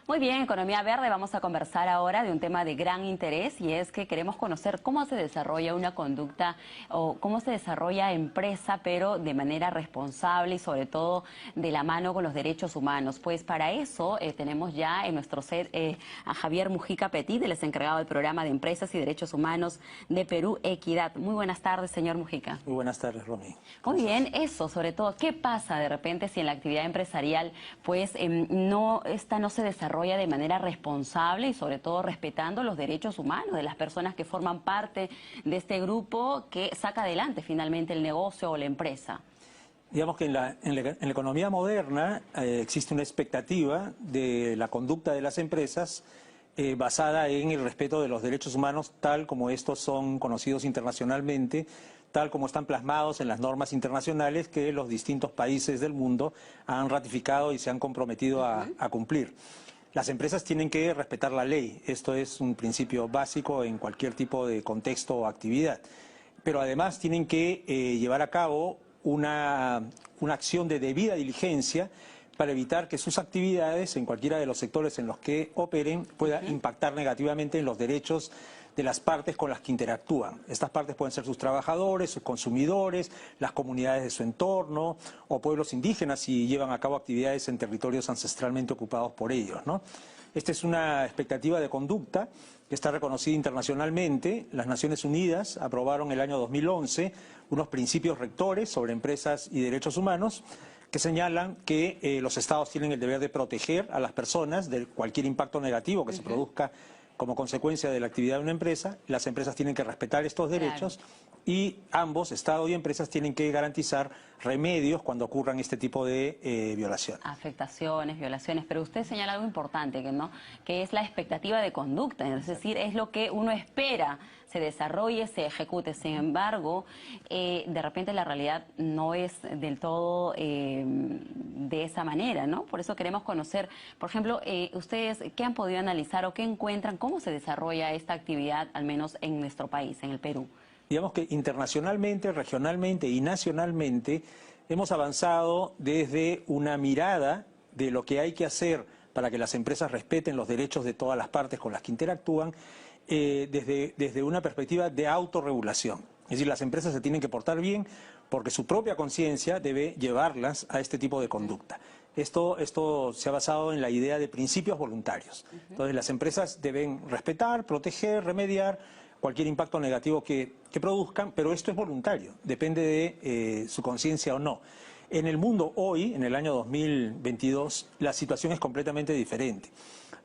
Muy bien, Economía Verde, vamos a conversar ahora de un tema de gran interés y es que queremos conocer cómo se desarrolla una conducta o cómo se desarrolla empresa, pero de manera responsable y sobre todo de la mano con los derechos humanos. Pues para eso tenemos ya en nuestro set a Javier Mujica Petit, el encargado del Programa de Empresas y Derechos Humanos de Perú Equidad. Muy buenas tardes, señor Mujica. Muy buenas tardes, Romy. Muy bien, eso sobre todo, ¿qué pasa de repente si en la actividad empresarial pues no se desarrolla de manera responsable y sobre todo respetando los derechos humanos de las personas que forman parte de este grupo que saca adelante finalmente el negocio o la empresa? Digamos que en la economía moderna existe una expectativa de la conducta de las empresas basada en el respeto de los derechos humanos tal como estos son conocidos internacionalmente, tal como están plasmados en las normas internacionales que los distintos países del mundo han ratificado y se han comprometido a cumplir. Las empresas tienen que respetar la ley, esto es un principio básico en cualquier tipo de contexto o actividad, pero además tienen que llevar a cabo una acción de debida diligencia para evitar que sus actividades en cualquiera de los sectores en los que operen pueda impactar negativamente en los derechos de las partes con las que interactúan. Estas partes pueden ser sus trabajadores, sus consumidores, las comunidades de su entorno o pueblos indígenas si llevan a cabo actividades en territorios ancestralmente ocupados por ellos, ¿no? Esta es una expectativa de conducta que está reconocida internacionalmente. Las Naciones Unidas aprobaron el año 2011 unos principios rectores sobre empresas y derechos humanos que señalan que los estados tienen el deber de proteger a las personas de cualquier impacto negativo que se produzca como consecuencia de la actividad de una empresa. Las empresas tienen que respetar estos derechos y ambos, Estado y empresas, tienen que garantizar remedios cuando ocurran este tipo de violaciones. Afectaciones, violaciones, pero usted señala algo importante, que es la expectativa de conducta, es decir, es lo que uno espera se desarrolle, se ejecute. Sin embargo, de repente la realidad no es del todo de esa manera, ¿no? Por eso queremos conocer, por ejemplo, ustedes, ¿qué han podido analizar o qué encuentran, cómo se desarrolla esta actividad, al menos en nuestro país, en el Perú? Digamos que internacionalmente, regionalmente y nacionalmente hemos avanzado desde una mirada de lo que hay que hacer para que las empresas respeten los derechos de todas las partes con las que interactúan, desde una perspectiva de autorregulación. Es decir, las empresas se tienen que portar bien porque su propia conciencia debe llevarlas a este tipo de conducta. Esto se ha basado en la idea de principios voluntarios. Entonces, las empresas deben respetar, proteger, remediar cualquier impacto negativo que produzcan, pero esto es voluntario, depende de su conciencia o no. En el mundo hoy, en el año 2022, la situación es completamente diferente.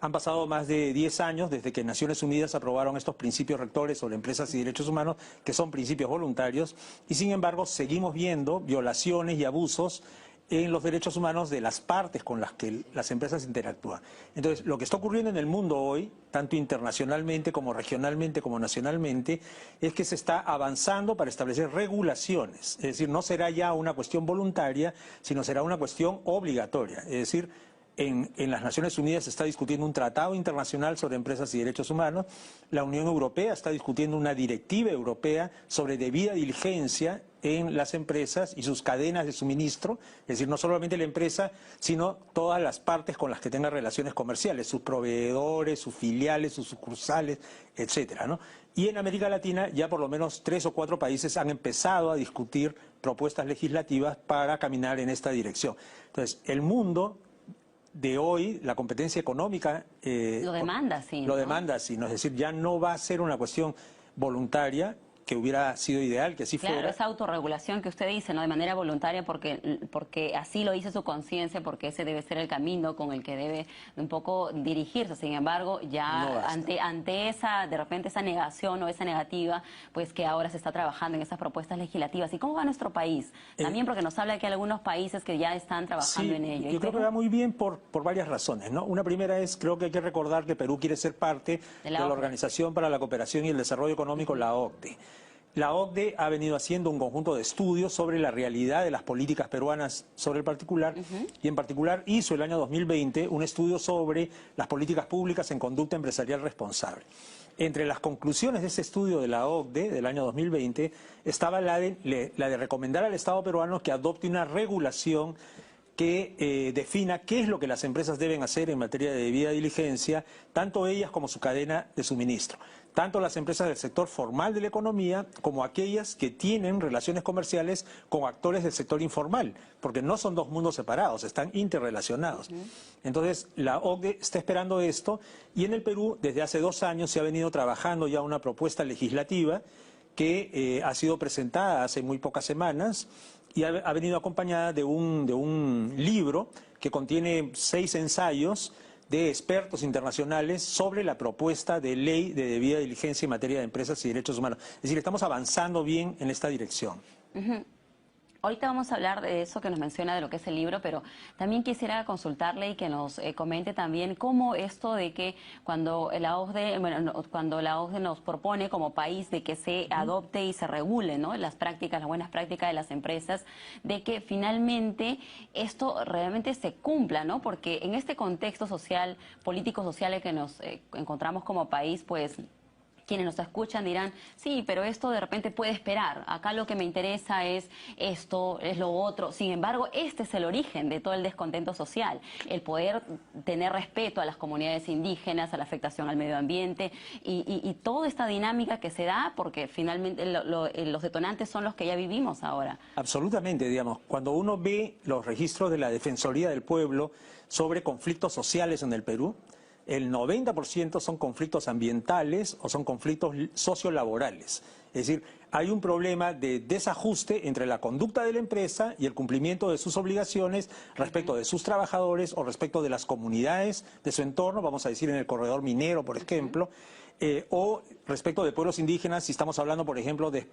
Han pasado más de 10 años desde que Naciones Unidas aprobaron estos principios rectores sobre empresas y derechos humanos, que son principios voluntarios, y sin embargo seguimos viendo violaciones y abusos en los derechos humanos de las partes con las que las empresas interactúan. Entonces, lo que está ocurriendo en el mundo hoy, tanto internacionalmente como regionalmente como nacionalmente, es que se está avanzando para establecer regulaciones. Es decir, no será ya una cuestión voluntaria, sino será una cuestión obligatoria. Es decir, en las Naciones Unidas se está discutiendo un tratado internacional sobre empresas y derechos humanos. La Unión Europea está discutiendo una directiva europea sobre debida diligencia en las empresas y sus cadenas de suministro, es decir, no solamente la empresa, sino todas las partes con las que tenga relaciones comerciales, sus proveedores, sus filiales, sus sucursales, etcétera, ¿no? Y en América Latina ya por lo menos 3 o 4 países han empezado a discutir propuestas legislativas para caminar en esta dirección. Entonces, el mundo de hoy, la competencia económica lo demanda, sí. Lo demanda, sí, ¿no? Es decir, ya no va a ser una cuestión voluntaria, que hubiera sido ideal que así fuera. Claro, esa autorregulación que usted dice, ¿no? De manera voluntaria, porque así lo dice su conciencia, porque ese debe ser el camino con el que debe un poco dirigirse. Sin embargo, ya no ante esa, de repente, esa negación o esa negativa, pues que ahora se está trabajando en esas propuestas legislativas. ¿Y cómo va nuestro país? También porque nos habla que hay algunos países que ya están trabajando en ello. Yo creo que va muy bien por varias razones, ¿no? Una primera es, creo que hay que recordar que Perú quiere ser parte de la Organización para la Cooperación y el Desarrollo Económico, la OCDE. La OCDE ha venido haciendo un conjunto de estudios sobre la realidad de las políticas peruanas sobre el particular y en particular hizo el año 2020 un estudio sobre las políticas públicas en conducta empresarial responsable. Entre las conclusiones de ese estudio de la OCDE del año 2020 estaba la de recomendar al Estado peruano que adopte una regulación que defina qué es lo que las empresas deben hacer en materia de debida diligencia, tanto ellas como su cadena de suministro. Tanto las empresas del sector formal de la economía como aquellas que tienen relaciones comerciales con actores del sector informal, porque no son dos mundos separados, están interrelacionados. Entonces, la OCDE está esperando esto y en el Perú desde hace 2 años se ha venido trabajando ya una propuesta legislativa que ha sido presentada hace muy pocas semanas y ha venido acompañada de un libro que contiene 6 ensayos de expertos internacionales sobre la propuesta de ley de debida diligencia en materia de empresas y derechos humanos. Es decir, estamos avanzando bien en esta dirección. Ahorita vamos a hablar de eso que nos menciona de lo que es el libro, pero también quisiera consultarle y que nos comente también cómo esto de que cuando la OCDE, cuando la OCDE nos propone como país de que se adopte y se regule, ¿no?, las prácticas, las buenas prácticas de las empresas, de que finalmente esto realmente se cumpla, ¿no? Porque en este contexto social, político-social en que nos encontramos como país, pues quienes nos escuchan dirán, sí, pero esto de repente puede esperar. Acá lo que me interesa es esto, es lo otro. Sin embargo, este es el origen de todo el descontento social. El poder tener respeto a las comunidades indígenas, a la afectación al medio ambiente y toda esta dinámica que se da porque finalmente los detonantes son los que ya vivimos ahora. Absolutamente, digamos. Cuando uno ve los registros de la Defensoría del Pueblo sobre conflictos sociales en el Perú, el 90% son conflictos ambientales o son conflictos sociolaborales. Es decir, hay un problema de desajuste entre la conducta de la empresa y el cumplimiento de sus obligaciones respecto de sus trabajadores o respecto de las comunidades de su entorno, vamos a decir en el corredor minero, por ejemplo, o respecto de pueblos indígenas, si estamos hablando, por ejemplo, de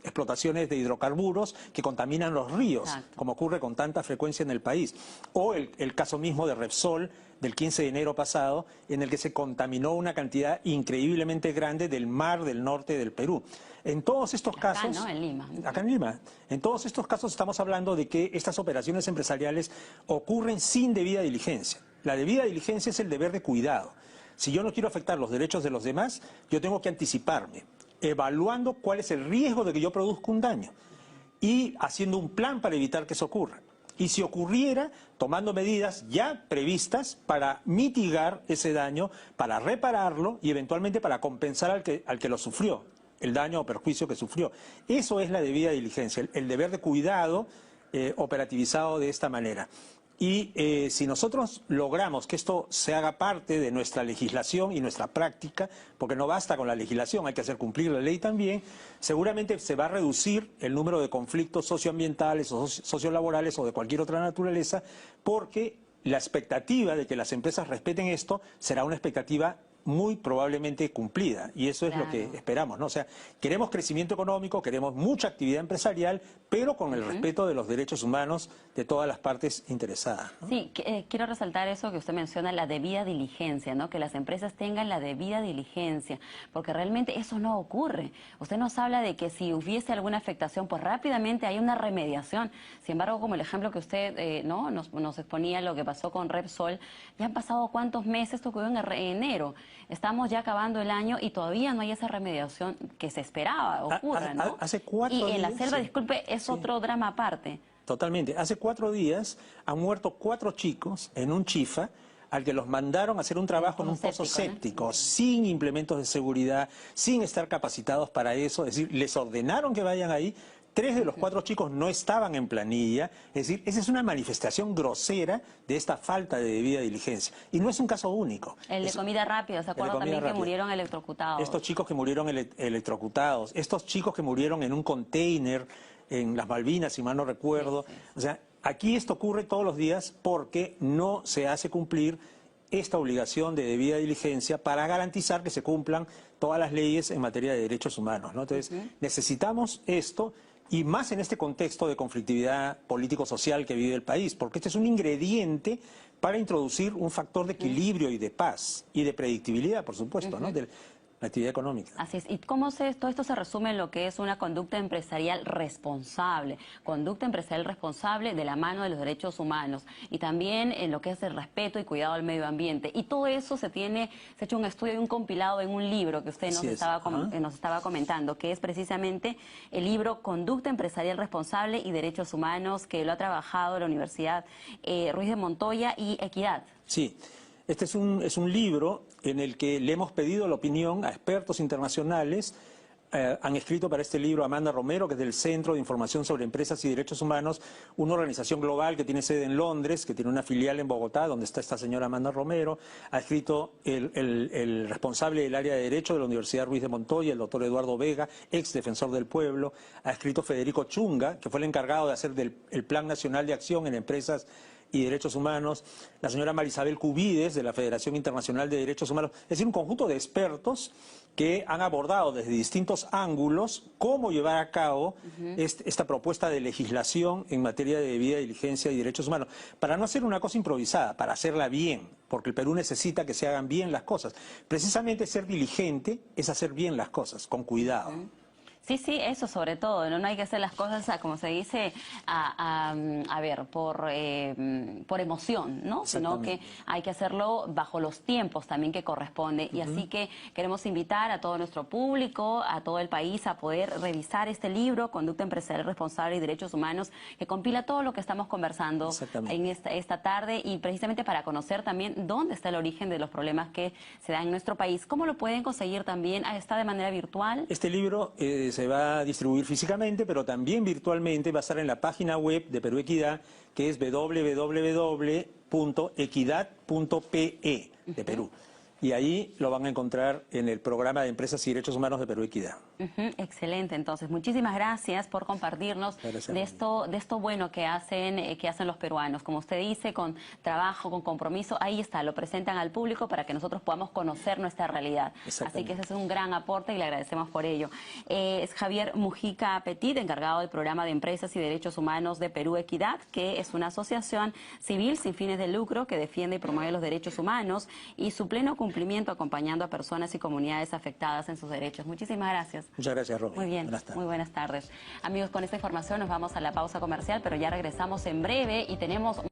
explotaciones de hidrocarburos que contaminan los ríos, como ocurre con tanta frecuencia en el país, o el caso mismo de Repsol del 15 de enero pasado, en el que se contaminó una cantidad increíblemente grande del mar del norte del Perú. En todos estos casos, ¿no?, en Lima. Acá en Lima, en todos estos casos estamos hablando de que estas operaciones empresariales ocurren sin debida diligencia. La debida diligencia es el deber de cuidado. Si yo no quiero afectar los derechos de los demás, yo tengo que anticiparme, evaluando cuál es el riesgo de que yo produzca un daño y haciendo un plan para evitar que eso ocurra. Y si ocurriera, tomando medidas ya previstas para mitigar ese daño, para repararlo y eventualmente para compensar al que lo sufrió, el daño o perjuicio que sufrió. Eso es la debida diligencia, el deber de cuidado operativizado de esta manera. Y si nosotros logramos que esto se haga parte de nuestra legislación y nuestra práctica, porque no basta con la legislación, hay que hacer cumplir la ley también, seguramente se va a reducir el número de conflictos socioambientales o sociolaborales o de cualquier otra naturaleza, porque la expectativa de que las empresas respeten esto será una expectativa muy probablemente cumplida, y eso es lo que esperamos, ¿no? O sea, queremos crecimiento económico, queremos mucha actividad empresarial, pero con el respeto de los derechos humanos de todas las partes interesadas, ¿no? Sí, quiero resaltar eso que usted menciona, la debida diligencia, ¿no? Que las empresas tengan la debida diligencia, porque realmente eso no ocurre. Usted nos habla de que si hubiese alguna afectación, pues rápidamente hay una remediación. Sin embargo, como el ejemplo que usted ¿no? nos exponía, lo que pasó con Repsol, ya han pasado cuántos meses, esto ocurrió en enero. Estamos ya acabando el año y todavía no hay esa remediación que se esperaba ocurra, ¿no? Hace 4 días. Y en la selva, disculpe, es otro drama aparte. Totalmente. Hace 4 días han muerto 4 chicos en un chifa al que los mandaron a hacer un trabajo en un pozo séptico, ¿no? Sin implementos de seguridad, sin estar capacitados para eso. Es decir, les ordenaron que vayan ahí. 3 de los 4 chicos no estaban en planilla. Es decir, esa es una manifestación grosera de esta falta de debida diligencia. Y no es un caso único. El de comida rápida, ¿se acuerda también que murieron electrocutados? Estos chicos que murieron electrocutados, estos chicos que murieron en un container en las Malvinas, si mal no recuerdo. Sí. O sea, aquí esto ocurre todos los días porque no se hace cumplir esta obligación de debida diligencia para garantizar que se cumplan todas las leyes en materia de derechos humanos, ¿no? Entonces, necesitamos esto. Y más en este contexto de conflictividad político-social que vive el país, porque este es un ingrediente para introducir un factor de equilibrio y de paz y de predictibilidad, por supuesto, ¿no? la actividad económica. Así es. ¿Y todo esto se resume en lo que es una conducta empresarial responsable? Conducta empresarial responsable de la mano de los derechos humanos y también en lo que es el respeto y cuidado al medio ambiente. Y todo eso se ha hecho un estudio y un compilado en un libro que usted nos estaba comentando, que es precisamente el libro Conducta Empresarial Responsable y Derechos Humanos, que lo ha trabajado la Universidad Ruiz de Montoya y Equidad. Sí. Este es un libro en el que le hemos pedido la opinión a expertos internacionales. Han escrito para este libro Amanda Romero, que es del Centro de Información sobre Empresas y Derechos Humanos, una organización global que tiene sede en Londres, que tiene una filial en Bogotá, donde está esta señora Amanda Romero. Ha escrito el responsable del área de Derecho de la Universidad Ruiz de Montoya, el doctor Eduardo Vega, ex defensor del pueblo. Ha escrito Federico Chunga, que fue el encargado de hacer el Plan Nacional de Acción en Empresas y Derechos Humanos, la señora Marisabel Cubides, de la Federación Internacional de Derechos Humanos, es decir, un conjunto de expertos que han abordado desde distintos ángulos cómo llevar a cabo esta propuesta de legislación en materia de debida diligencia y derechos humanos, para no hacer una cosa improvisada, para hacerla bien, porque el Perú necesita que se hagan bien las cosas. Precisamente ser diligente es hacer bien las cosas, con cuidado. Sí, sí, eso sobre todo, no hay que hacer las cosas, como se dice, por emoción, ¿no? Sino que hay que hacerlo bajo los tiempos también que corresponde. Y así que queremos invitar a todo nuestro público, a todo el país, a poder revisar este libro, Conducta Empresarial Responsable y Derechos Humanos, que compila todo lo que estamos conversando en esta tarde, y precisamente para conocer también dónde está el origen de los problemas que se dan en nuestro país. ¿Cómo lo pueden conseguir también? ¿Está de manera virtual? Este libro se va a distribuir físicamente, pero también virtualmente. Va a estar en la página web de Perú Equidad, que es www.equidad.pe de Perú. Y ahí lo van a encontrar en el programa de Empresas y Derechos Humanos de Perú Equidad. Excelente, entonces muchísimas gracias por compartirnos de esto bueno que hacen los peruanos. Como usted dice, con trabajo, con compromiso, ahí está, lo presentan al público para que nosotros podamos conocer nuestra realidad. Así que ese es un gran aporte y le agradecemos por ello. Es Javier Mujica Petit, encargado del programa de Empresas y Derechos Humanos de Perú Equidad, que es una asociación civil sin fines de lucro que defiende y promueve los derechos humanos y su pleno cumplimiento acompañando a personas y comunidades afectadas en sus derechos. Muchísimas gracias. Muchas gracias, Romy. Muy bien, muy buenas tardes. Amigos, con esta información nos vamos a la pausa comercial, pero ya regresamos en breve y tenemos